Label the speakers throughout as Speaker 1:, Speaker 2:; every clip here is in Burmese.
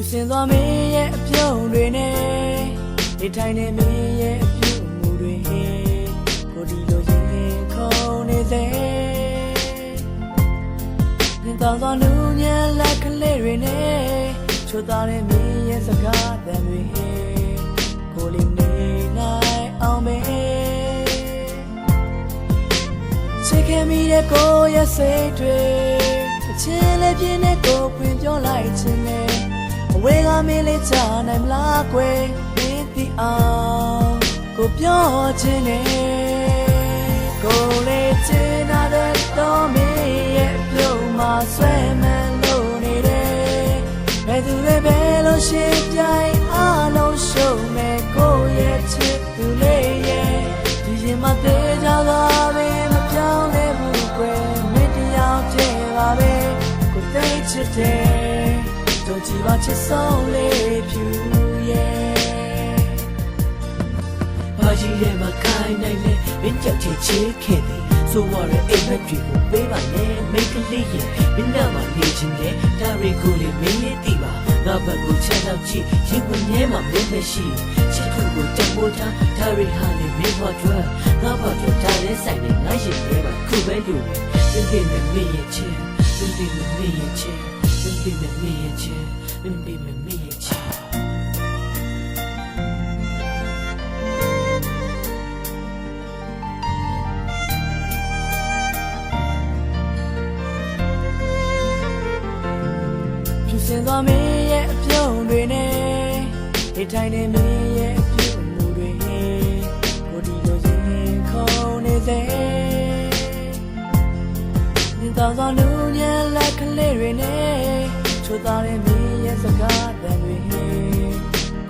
Speaker 1: စင်သွားမင်းရဲ့အပြုံးတွေနဲ့နေထိုင်နေမင်းရဲ့အပြုံးမှုတွေကိုဒီလိုရင်ခုန်နေစေနေတောင်သောနူးညံ့လက်ကလေးတွေနဲ့ချိုးသားတဲ့မင်းရဲ့စကားသံတွေကိုလေးနေနိုင်အောင်ပဲချစ်ခင်မိတဲ့ကိုရဲ့စိတ်တွေအချင်းလေးပြင်းတဲ့ကိုဖွင့်ပြောလိုက်ခြင်းနဲ့အဝေးကမင်းလေးချနိုင်မလားကွယ်မင်းသိအောင်ကိုပြောခြင်းနဲ့ကိုလေးချင်နာတဲ့တော်မင်းရဲ့ပြုံးမှာဆွဲမှန်လို့နေတယ်ဘယ်သူတွေပဲလို့ရှိပြိုင်အားလုံးရှုံးမဲ့ကိုရဲ့ချစ်သူလေးရဲ့ဒီရင်မသေးကြတော့ဘယ်မပြောင်းလဲဘူးကွယ်မင်းတရားကျဲပါပဲကိုသိချစ်တယ်တို့ကြည်ပါချစ်ဆုံးလေးဖြူရဲ့ဘာကြီးရဲ့မခိုင်းနိုင်လဲမင်းကြောက်ချစ်ချစ်ခဲ့တယ်ဆိုရတဲ့အိမ်မက်တွေကိုပေးပါနဲ့မိတ်ကလေးရဲ့မင်းနာမနေခြင်းနဲ့ဒါတွေကိုလေမင်းရဲ့တီပါငါဘက်ကိုချမ်းတော့ကြည့်ရင်ဝင်ရဲမှာမင်းမရှိချစ်သူကိုတမိုးထားဒါရီဟာလေမင်းဘောထွက်ငါဘောထွက်ဒါလည်းဆိုင်နေငါရင်ထဲမှာခုပဲလူတွေမင်းမင်းရဲ့ချစ်မင်းမင်းရဲ့ချစ်မင်းမင်းရဲ့ချစ်မင်းမင်းရဲ့ချစ်စင်သွားမင်းရဲ့အပြုံးတွေနဲ့နေထိုင်နေမင်းရဲ့အပြုံးမှုတွေကိုဒီလိုရင်ခုန်နေစေနေတောင်သောနူးညံ့လက်ကလေးတွေနဲ့ချိုးသားတဲ့မင်းရဲ့စကားသံတွေ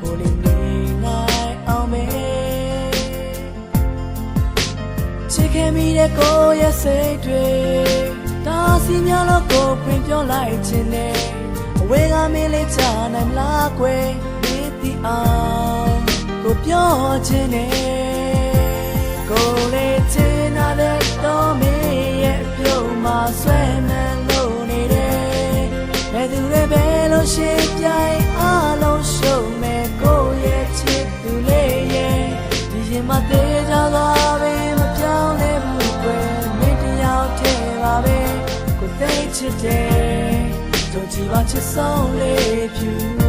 Speaker 1: ကိုလေးနေနိုင်အောင်ပဲချစ်ခင်မိတဲ့ကိုရဲ့စိတ်တွေတာစီများလို့ကိုဖွင့်ပြောလိုက်ခြင်းနဲ့ဝေးကမင်းလေးချနိုင်မလားကွယ်မင်းသိအောင်ကိုပြောခြင်းနဲ့ကိုလေးချင်နာတဲ့တော်မင်းရဲ့ပြုံးမှာဆွဲမှန်လို့နေတယ်ဘယ်သူတွေပဲလို့ရှိပြိုင်အားလုံးရှုံးမဲ့ကိုရဲ့ချစ်သူလေးရဲ့ဒီရင်မသေးကြတော့ဘယ်မပြောင်းလဲဘူးကွယ်မင်းတရားတည်းပါပဲကိုသိချစ်တယ်don't you watch your soul if you